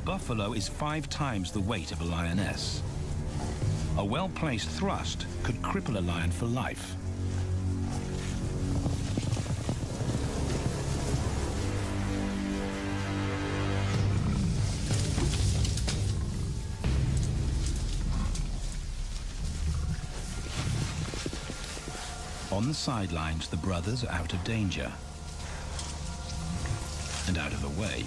buffalo is 5 times the weight of a lioness. A well-placed thrust could cripple a lion for life. On the sidelines, the brothers are out of danger and out of the way.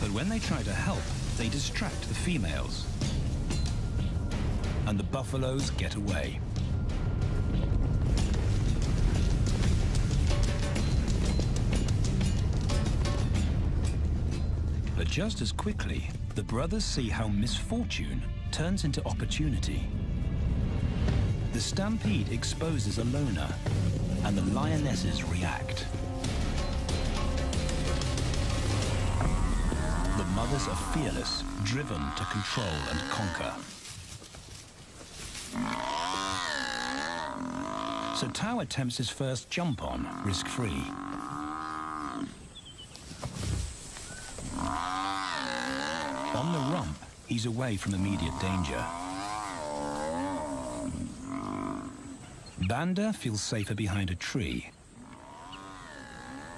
But when they try to help, they distract the females, and the buffaloes get away. But just as quickly, the brothers see how misfortune turns into opportunity. The stampede exposes a loner, and the lionesses react. The mothers are fearless, driven to control and conquer. So Tao attempts his first jump on, risk-free. On the rump, he's away from immediate danger. Banda feels safer behind a tree.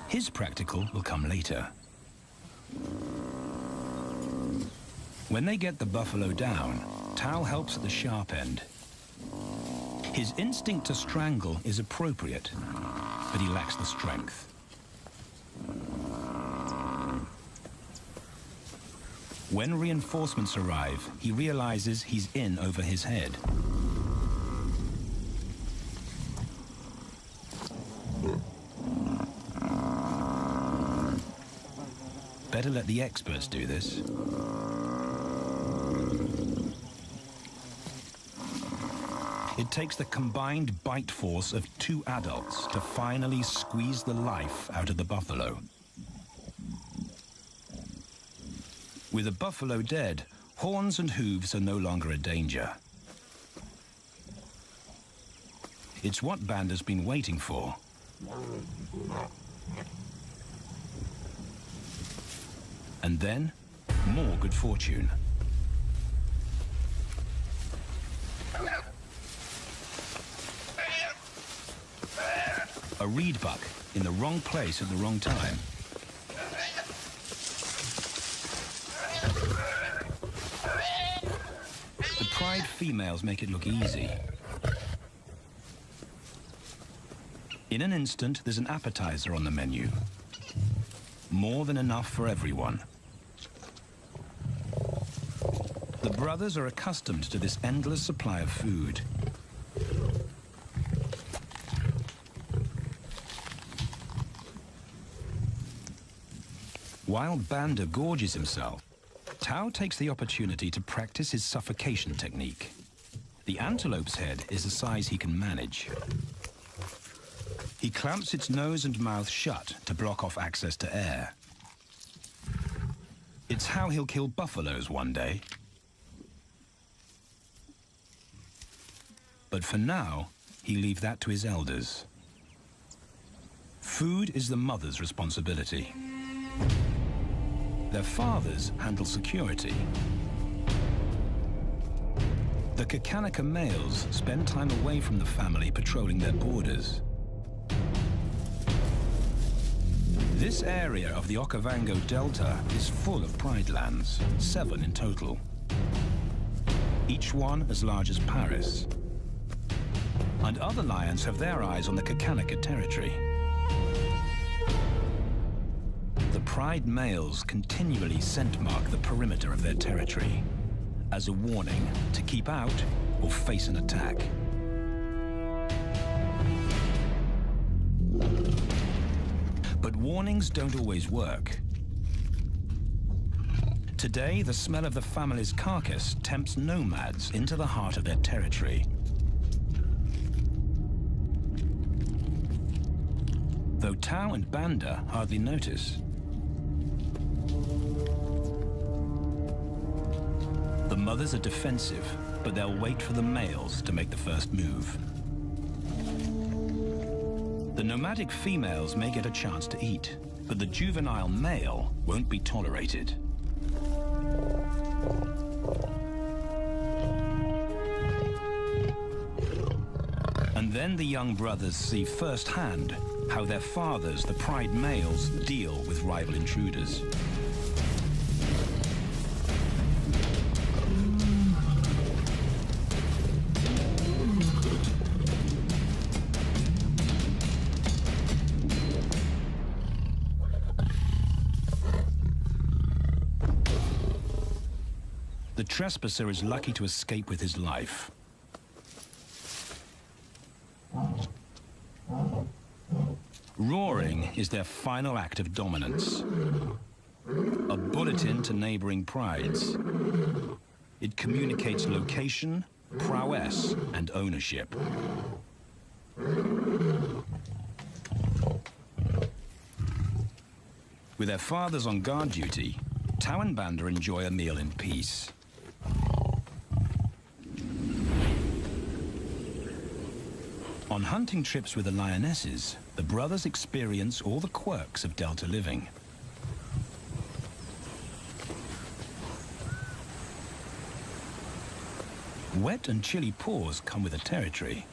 His practical will come later. When they get the buffalo down, Tao helps at the sharp end. His instinct to strangle is appropriate, but he lacks the strength. When reinforcements arrive, he realizes he's in over his head. Better let the experts do this. It takes the combined bite force of 2 adults to finally squeeze the life out of the buffalo. With the buffalo dead, horns and hooves are no longer a danger. It's what Banda's been waiting for. And then, more good fortune. A reed buck in the wrong place at the wrong time. The pride females make it look easy. In an instant, there's an appetizer on the menu. More than enough for everyone. The brothers are accustomed to this endless supply of food. While Banda gorges himself, Tao takes the opportunity to practice his suffocation technique. The antelope's head is a size he can manage. He clamps its nose and mouth shut to block off access to air. It's how he'll kill buffaloes one day. But for now, he leaves that to his elders. Food is the mother's responsibility. Their fathers handle security. The Kakanika males spend time away from the family patrolling their borders. This area of the Okavango Delta is full of pride lands, 7 in total. Each one as large as Paris. And other lions have their eyes on the Kakanika territory. The pride males continually scent mark the perimeter of their territory as a warning to keep out or face an attack. But warnings don't always work. Today, the smell of the family's carcass tempts nomads into the heart of their territory. Though Tao and Banda hardly notice. The mothers are defensive, but they'll wait for the males to make the first move. The nomadic females may get a chance to eat. But the juvenile male won't be tolerated. And then the young brothers see firsthand how their fathers, the pride males, deal with rival intruders. The trespasser is lucky to escape with his life. Roaring is their final act of dominance. A bulletin to neighboring prides. It communicates location, prowess, and ownership. With their fathers on guard duty, Tau and Banda enjoy a meal in peace. On hunting trips with the lionesses, the brothers experience all the quirks of delta living. Wet and chilly paws come with the territory.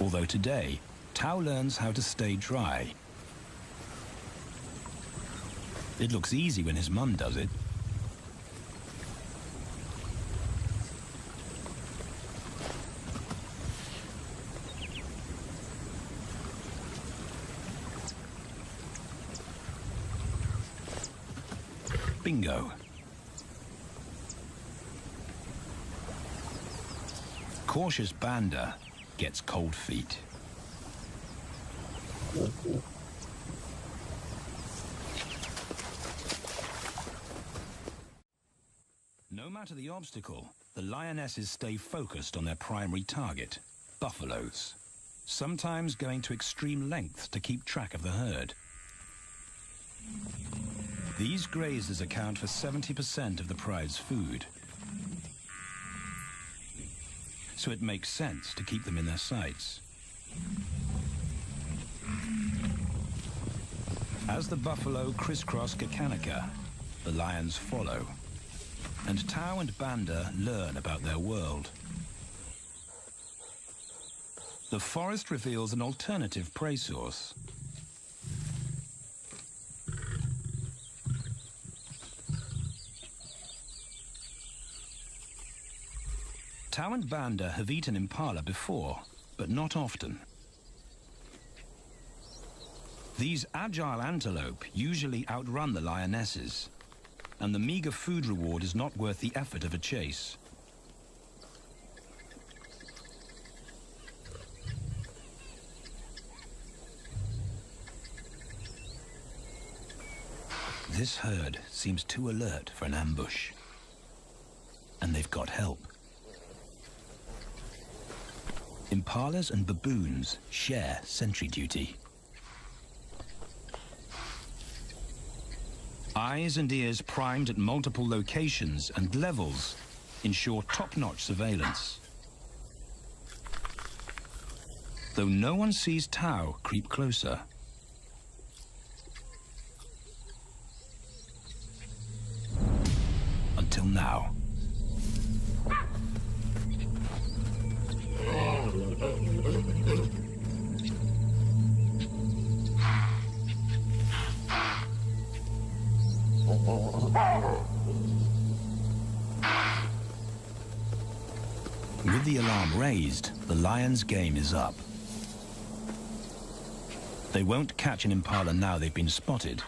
Although today, Tau learns how to stay dry. It looks easy when his mum does it. Bingo. Cautious Banda gets cold feet. No matter the obstacle, the lionesses stay focused on their primary target, buffaloes, sometimes going to extreme lengths to keep track of the herd. These grazers account for 70% of the pride's food, so it makes sense to keep them in their sights. As the buffalo crisscross Kakanika, the lions follow, and Tau and Banda learn about their world. The forest reveals an alternative prey source. Tau and Banda have eaten impala before, but not often. These agile antelope usually outrun the lionesses, and the meager food reward is not worth the effort of a chase. This herd seems too alert for an ambush, and they've got help. Impalas and baboons share sentry duty. Eyes and ears primed at multiple locations and levels ensure top-notch surveillance. Though no one sees Tau creep closer. Until now. With the alarm raised, the lions' game is up. They won't catch an impala now they've been spotted.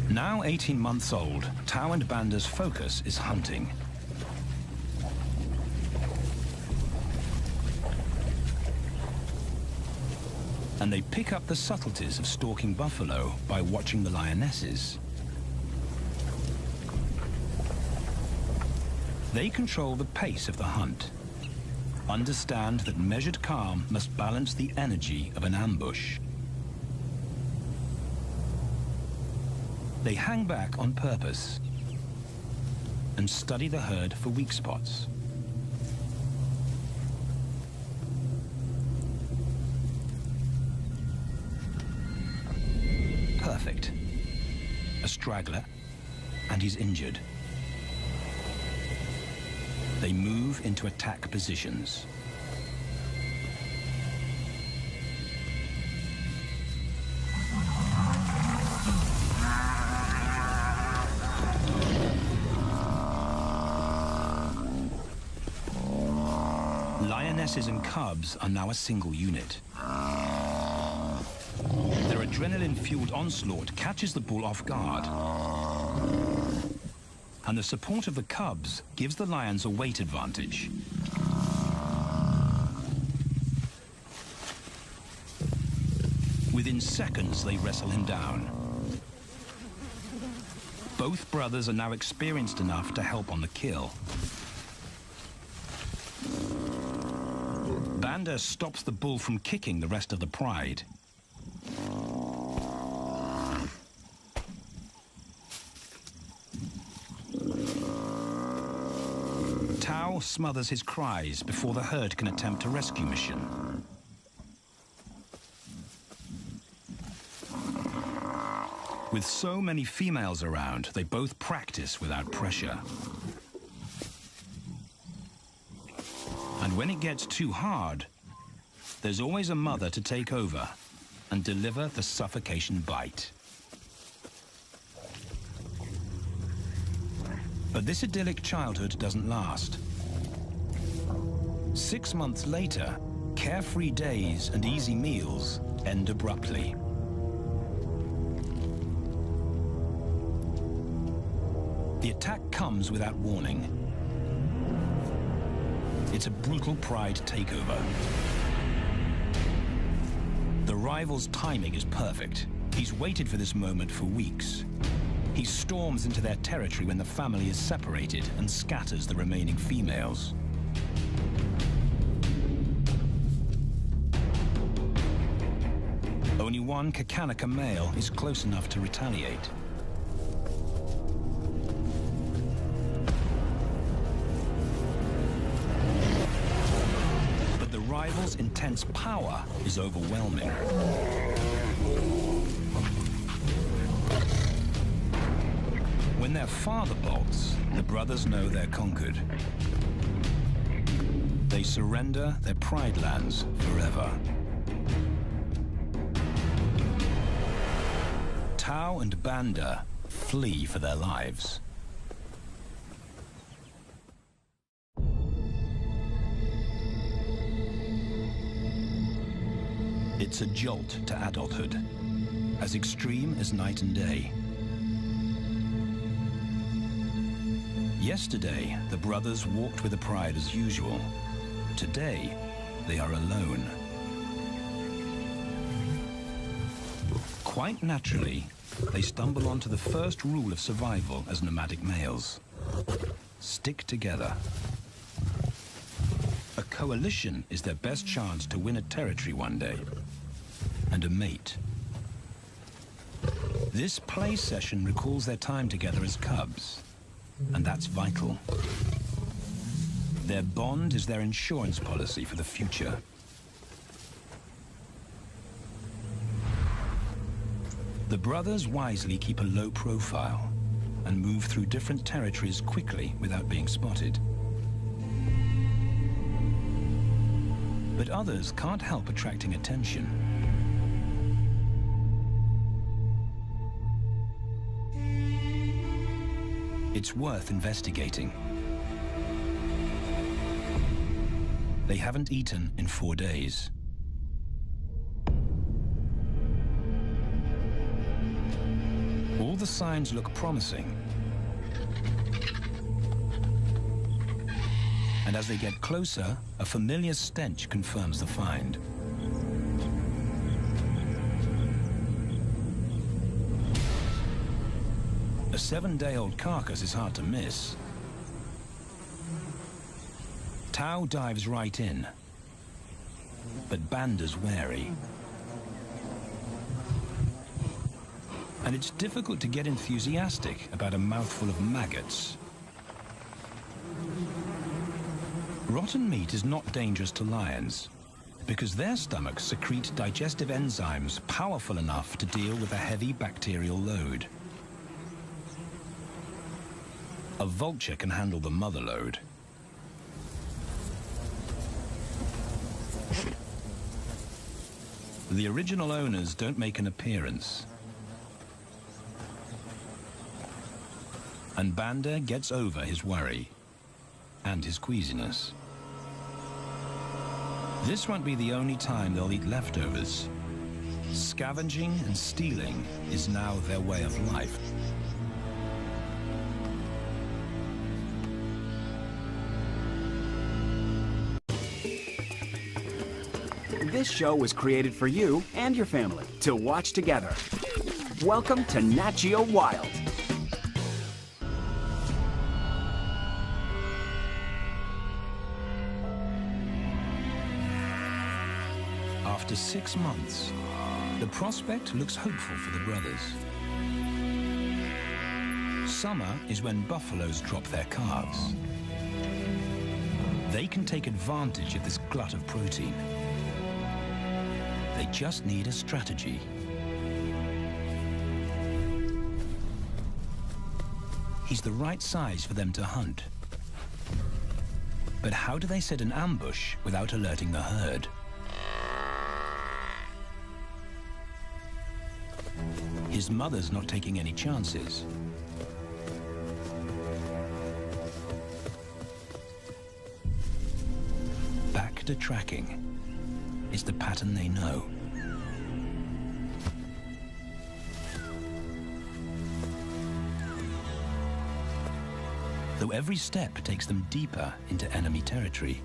Now 18 months old, Tau and Banda's focus is hunting. And they pick up the subtleties of stalking buffalo by watching the lionesses. They control the pace of the hunt, understand that measured calm must balance the energy of an ambush. They hang back on purpose and study the herd for weak spots. Perfect. A straggler, and he's injured. They move into attack positions. Lionesses and cubs are now a single unit. Their adrenaline-fueled onslaught catches the bull off guard. And the support of the cubs gives the lions a weight advantage. Within seconds, they wrestle him down. Both brothers are now experienced enough to help on the kill. Banda stops the bull from kicking the rest of the pride. Tao smothers his cries before the herd can attempt a rescue mission. With so many females around, they both practice without pressure. And when it gets too hard, there's always a mother to take over and deliver the suffocation bite. But this idyllic childhood doesn't last. 6 months later, carefree days and easy meals end abruptly. The attack comes without warning. It's a brutal pride takeover. The rival's timing is perfect. He's waited for this moment for weeks. He storms into their territory when the family is separated and scatters the remaining females. Only one Kakanika male is close enough to retaliate. But the rival's intense power is overwhelming. When their father bolts, the brothers know they're conquered. They surrender their pride lands forever. Tao and Banda flee for their lives. It's a jolt to adulthood, as extreme as night and day. Yesterday, the brothers walked with the pride as usual. Today, they are alone. Quite naturally, they stumble onto the first rule of survival as nomadic males. Stick together. A coalition is their best chance to win a territory one day, and a mate. This play session recalls their time together as cubs, and that's vital. Their bond is their insurance policy for the future. The brothers wisely keep a low profile and move through different territories quickly without being spotted. But others can't help attracting attention. It's worth investigating. They haven't eaten in 4 days. All the signs look promising. And as they get closer, a familiar stench confirms the find. A 7-day-old carcass is hard to miss. Tao dives right in, but Banda's wary. And it's difficult to get enthusiastic about a mouthful of maggots. Rotten meat is not dangerous to lions because their stomachs secrete digestive enzymes powerful enough to deal with a heavy bacterial load. A vulture can handle the mother load. The original owners don't make an appearance. And Banda gets over his worry and his queasiness. This won't be the only time they'll eat leftovers. Scavenging and stealing is now their way of life. This show was created for you and your family to watch together. Welcome to Nat Geo Wild. After 6 months, the prospect looks hopeful for the brothers. Summer is when buffaloes drop their calves. They can take advantage of this glut of protein. They just need a strategy. He's the right size for them to hunt. But how do they set an ambush without alerting the herd? His mother's not taking any chances. Back to tracking. It's the pattern they know. Though every step takes them deeper into enemy territory.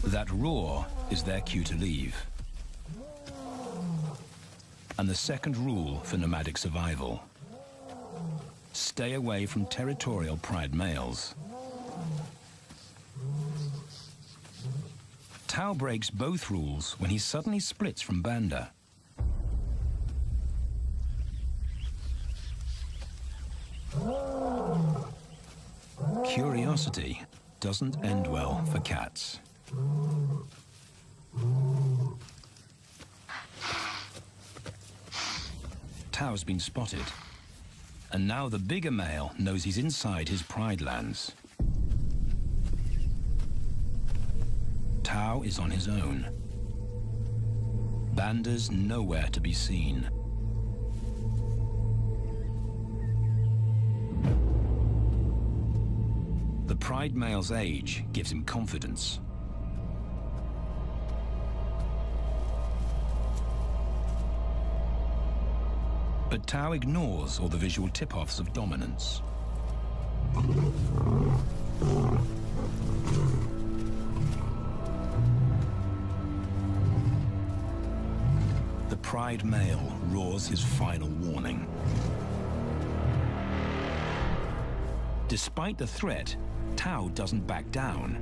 That roar is their cue to leave. And the second rule for nomadic survival: stay away from territorial pride males. Tao breaks both rules when he suddenly splits from Banda. Curiosity doesn't end well for cats. Tao's been spotted, and now the bigger male knows he's inside his pride lands. Tao is on his own. Banda's nowhere to be seen. The pride male's age gives him confidence. But Tao ignores all the visual tip-offs of dominance. The pride male roars his final warning. Despite the threat, Tao doesn't back down.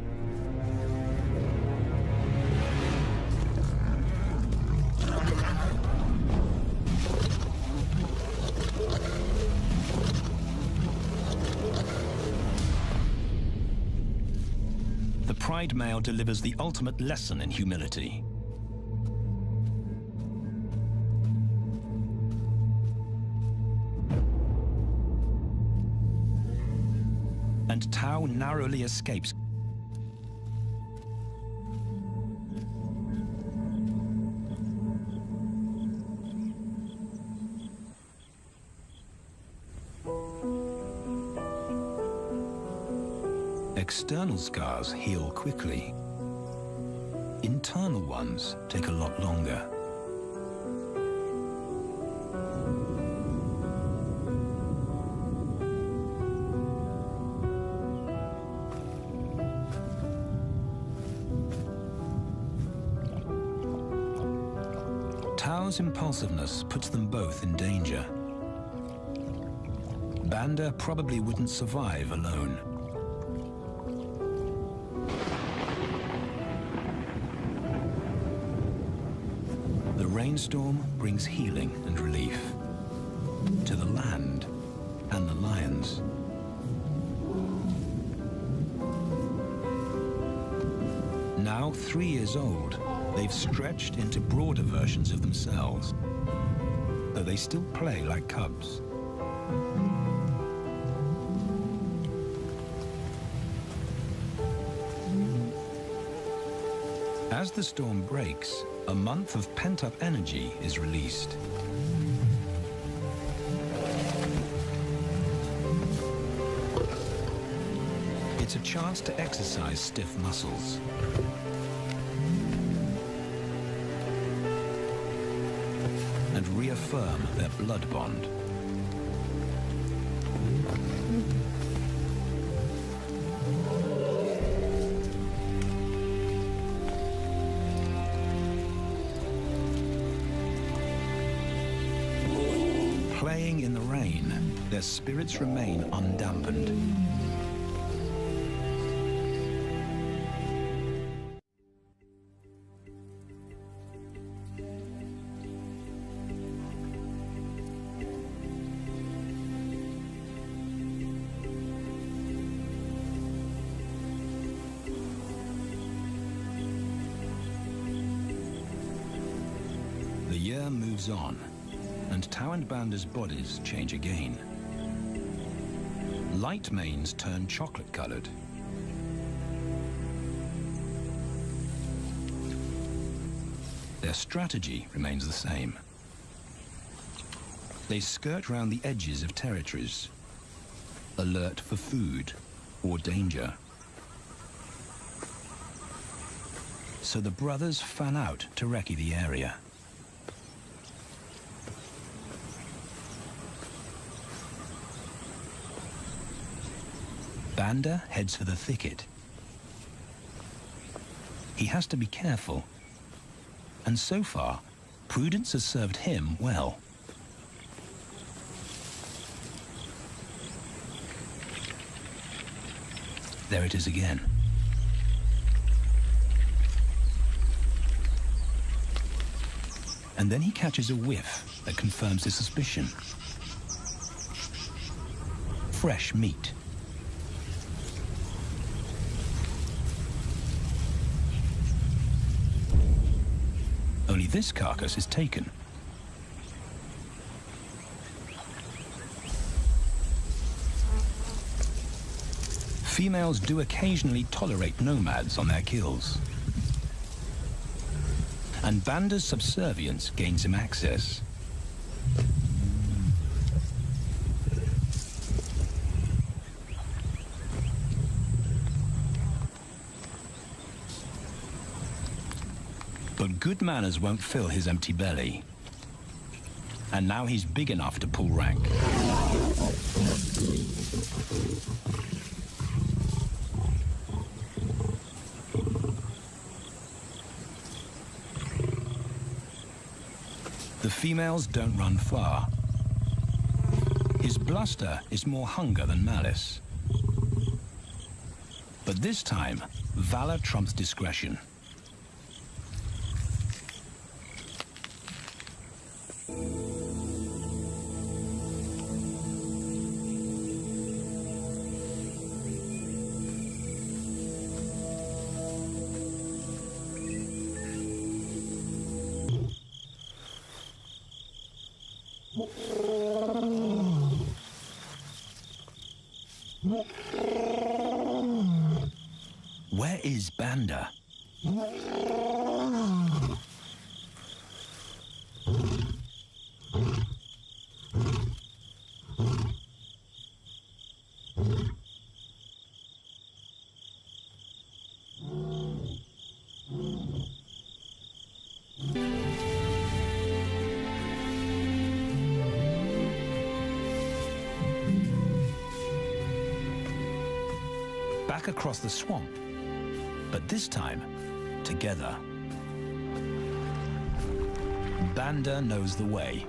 The pride male delivers the ultimate lesson in humility. And Tao narrowly escapes. External scars heal quickly. Internal ones take a lot longer. Tao's impulsiveness puts them both in danger. Banda probably wouldn't survive alone. The rainstorm brings healing and relief to the land and the lions. Now 3 years old, they've stretched into broader versions of themselves, though they still play like cubs. As the storm breaks, a month of pent-up energy is released. It's a chance to exercise stiff muscles. And reaffirm their blood bond. Playing in the rain, their spirits remain undampened. The year moves on, and Tau and Banda's bodies change again. Light manes turn chocolate-colored. Their strategy remains the same. They skirt round the edges of territories, alert for food or danger. So the brothers fan out to recce the area. Banda heads for the thicket. He has to be careful, and so far, prudence has served him well. There it is again. And then he catches a whiff that confirms his suspicion. Fresh meat. Only this carcass is taken. Females do occasionally tolerate nomads on their kills. And Banda's subservience gains him access. But good manners won't fill his empty belly. And now he's big enough to pull rank. The females don't run far. His bluster is more hunger than malice. But this time, valor trumps discretion. Where is Banda? Back across the swamp, but this time, together. Banda knows the way.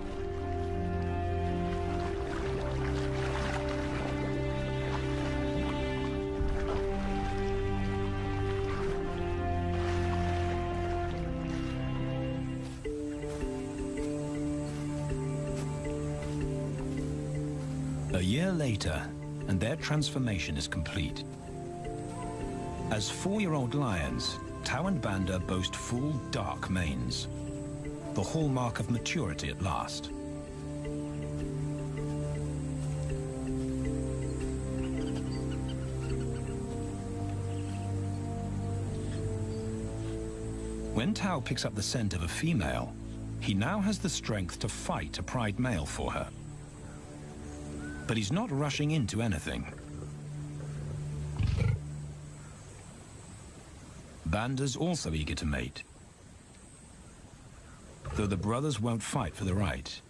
A year later, and their transformation is complete. As 4-year-old lions, Tao and Banda boast full, dark manes, the hallmark of maturity at last. When Tao picks up the scent of a female, he now has the strength to fight a pride male for her. But he's not rushing into anything. Banda's also eager to mate, though the brothers won't fight for the right.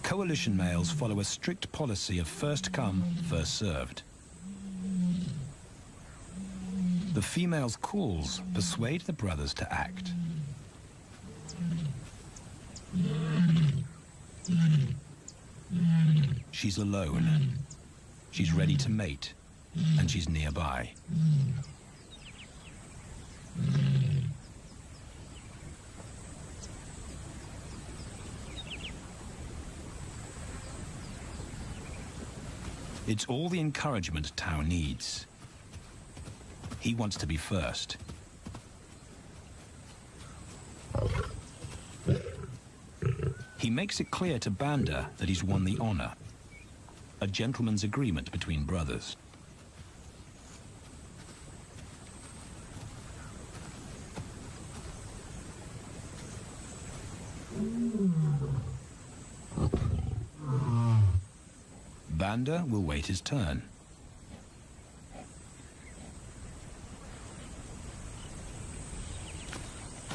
Coalition males follow a strict policy of first come, first served. The female's calls persuade the brothers to act. She's alone. She's ready to mate, and she's nearby. It's all the encouragement Tao needs. He wants to be first. He makes it clear to Banda that he's won the honor, a gentleman's agreement between brothers. Banda will wait his turn.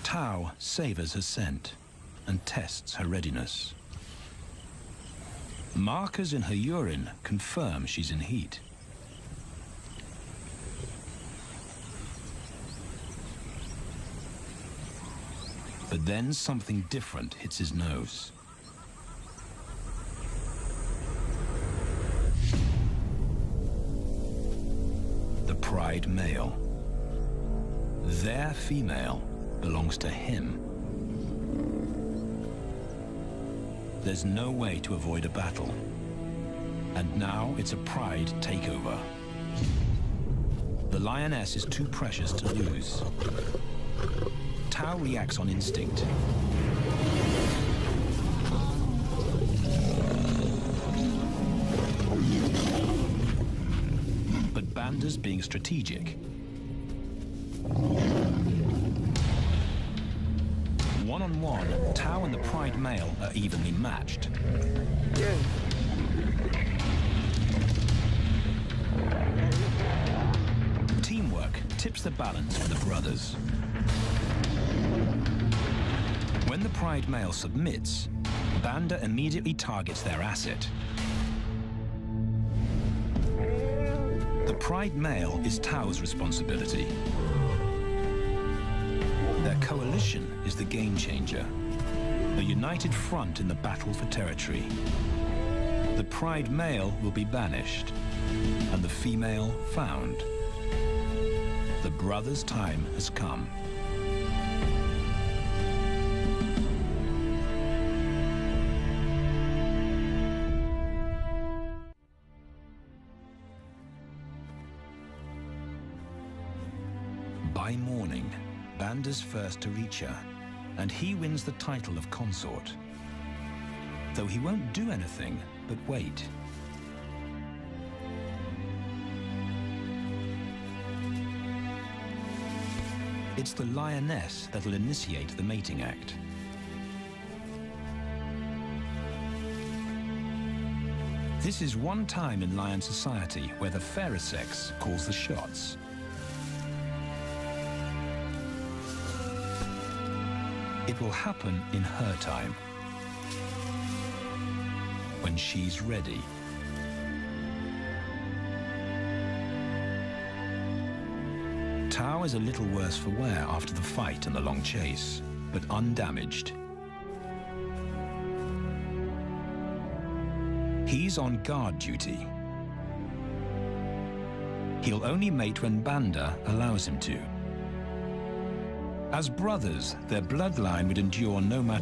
Tao savors her scent and tests her readiness. Markers in her urine confirm she's in heat. But then something different hits his nose. The pride male. Their female belongs to him. There's no way to avoid a battle. And now it's a pride takeover. The lioness is too precious to lose. Tao reacts on instinct. But Banda's being strategic. One-on-one, Tao and the pride male are evenly matched. Teamwork tips the balance for the brothers. When the pride male submits, Banda immediately targets their asset. The pride male is Tao's responsibility. Their coalition is the game changer, a united front in the battle for territory. The pride male will be banished, and the female found. The brothers' time has come. By morning, Banda's first to reach her, and he wins the title of consort. Though he won't do anything but wait. It's the lioness that'll initiate the mating act. This is one time in lion society where the fairer sex calls the shots. It will happen in her time, when she's ready. Tao is a little worse for wear after the fight and the long chase, but undamaged. He's on guard duty. He'll only mate when Banda allows him to. As brothers, their bloodline would endure no matter